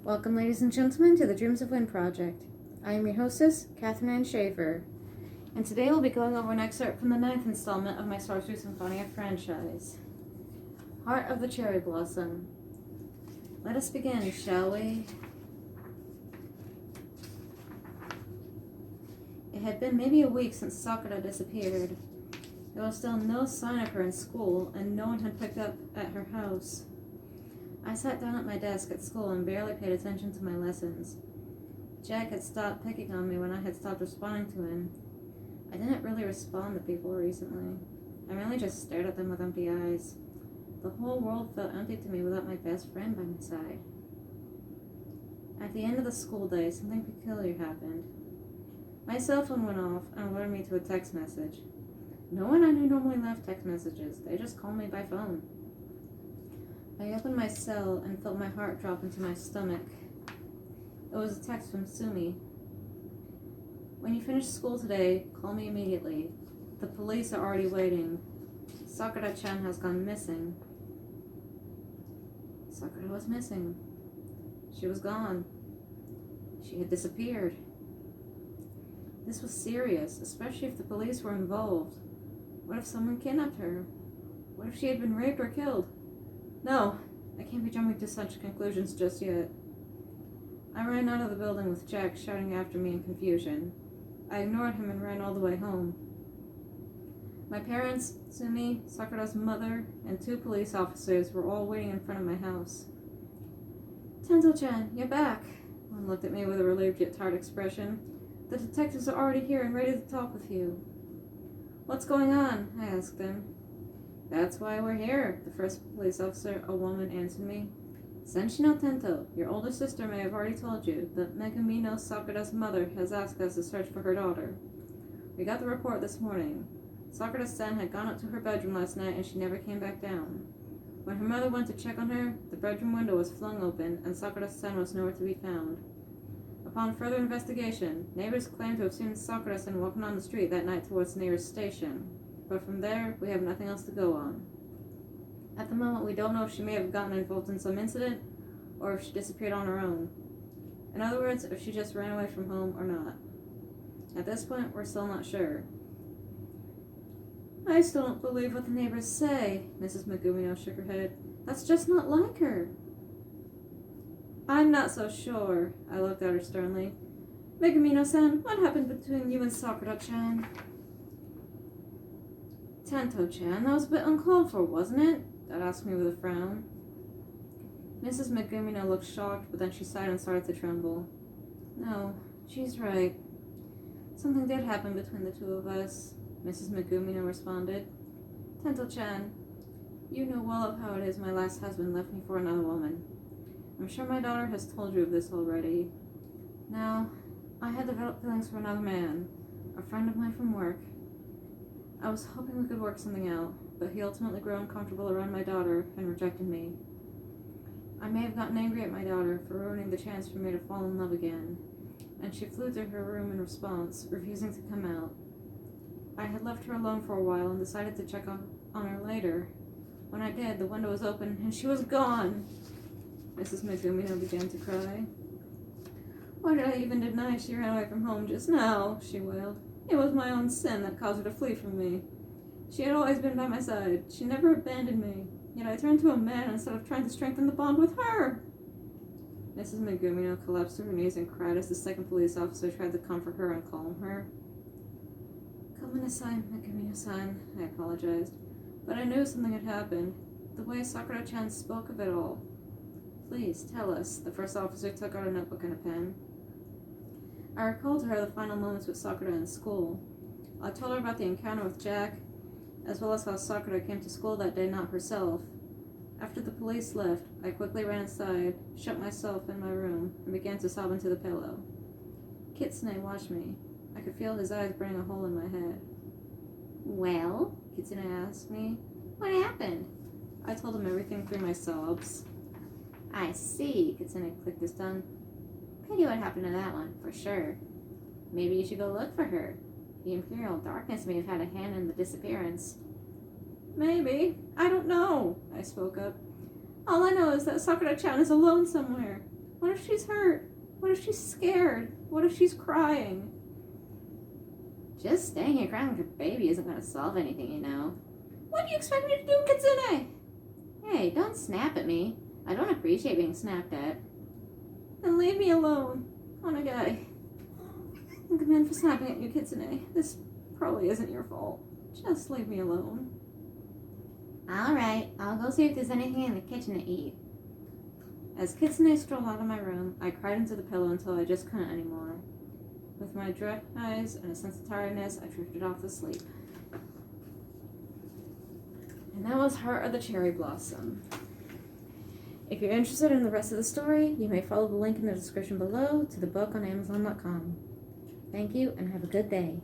Welcome, ladies and gentlemen, to the Dreams of Wind Project. I am your hostess, Catherine Ann Schaefer, and today we'll be going over an excerpt from the 9th installment of my Sorcery Symphonia franchise, Heart of the Cherry Blossom. Let us begin, shall we? It had been maybe a week since Sakura disappeared. There was still no sign of her in school, and no one had picked up at her house. I sat down at my desk at school and barely paid attention to my lessons. Jack had stopped picking on me when I had stopped responding to him. I didn't really respond to people recently. I mainly just stared at them with empty eyes. The whole world felt empty to me without my best friend by my side. At the end of the school day, something peculiar happened. My cell phone went off and alerted me to a text message. No one I knew normally left text messages. They just called me by phone. I opened my cell and felt my heart drop into my stomach. It was a text from Sumi. When you finish school today, call me immediately. The police are already waiting. Sakura-chan has gone missing. Sakura was missing. She was gone. She had disappeared. This was serious, especially if the police were involved. What if someone kidnapped her? What if she had been raped or killed? No, I can't be jumping to such conclusions just yet. I ran out of the building with Jack shouting after me in confusion. I ignored him and ran all the way home. My parents, Sumi, Sakura's mother, and 2 police officers were all waiting in front of my house. Tento-chan, you're back. One looked at me with a relieved yet tired expression. The detectives are already here and ready to talk with you. What's going on? I asked them. That's why we're here, the first police officer, a woman, answered me. Senshino Tento, your older sister may have already told you that Megumino Sakura's mother has asked us to search for her daughter. We got the report this morning. Sakura's son had gone up to her bedroom last night and she never came back down. When her mother went to check on her, the bedroom window was flung open and Sakura's son was nowhere to be found. Upon further investigation, neighbors claimed to have seen Sakura's son walking on the street that night towards the nearest station. But from there, we have nothing else to go on. At the moment, we don't know if she may have gotten involved in some incident, or if she disappeared on her own. In other words, if she just ran away from home or not. At this point, we're still not sure. I still don't believe what the neighbors say, Mrs. Megumino shook her head. That's just not like her. I'm not so sure, I looked at her sternly. Megumino-san, what happened between you and Sakura-chan? Tento-chan, that was a bit uncalled for, wasn't it? Dad asked me with a frown. Mrs. Megumino looked shocked, but then she sighed and started to tremble. No, she's right. Something did happen between the 2 of us, Mrs. Megumino responded. Tento-chan, you know well of how it is my last husband left me for another woman. I'm sure my daughter has told you of this already. Now, I had developed feelings for another man, a friend of mine from work. I was hoping we could work something out, but he ultimately grew uncomfortable around my daughter and rejected me. I may have gotten angry at my daughter for ruining the chance for me to fall in love again, and she flew to her room in response, refusing to come out. I had left her alone for a while and decided to check on her later. When I did, the window was open and she was gone. Mrs. Megumino began to cry. Why did I even deny she ran away from home just now? She wailed. It was my own sin that caused her to flee from me. She had always been by my side. She never abandoned me. Yet I turned to a man instead of trying to strengthen the bond with her. Mrs. Megumino collapsed to her knees and cried as the second police officer tried to comfort her and calm her. Come-in-asai, Megumino-san, I apologized. But I knew something had happened. The way Sakura-chan spoke of it all. Please, tell us. The first officer took out a notebook and a pen. I recalled to her the final moments with Sakura in school. I told her about the encounter with Jack, as well as how Sakura came to school that day not herself. After the police left, I quickly ran inside, shut myself in my room, and began to sob into the pillow. Kitsune watched me. I could feel his eyes burning a hole in my head. Well, Kitsune asked me, what happened? I told him everything through my sobs. I see, Kitsune clicked his tongue. Pity what happened to that one, for sure. Maybe you should go look for her. The Imperial Darkness may have had a hand in the disappearance. Maybe. I don't know, I spoke up. All I know is that Sakura-chan is alone somewhere. What if she's hurt? What if she's scared? What if she's crying? Just staying here crying like a baby isn't going to solve anything, you know. What do you expect me to do, Kitsune? Hey, don't snap at me. I don't appreciate being snapped at. Then leave me alone. Onagai. I'm commend for snapping at you, Kitsune. This probably isn't your fault. Just leave me alone. Alright, I'll go see if there's anything in the kitchen to eat. As Kitsune strolled out of my room, I cried into the pillow until I just couldn't anymore. With my dry eyes and a sense of tiredness, I drifted off to sleep. And that was Heart of the Cherry Blossom. If you're interested in the rest of the story, you may follow the link in the description below to the book on Amazon.com. Thank you and have a good day.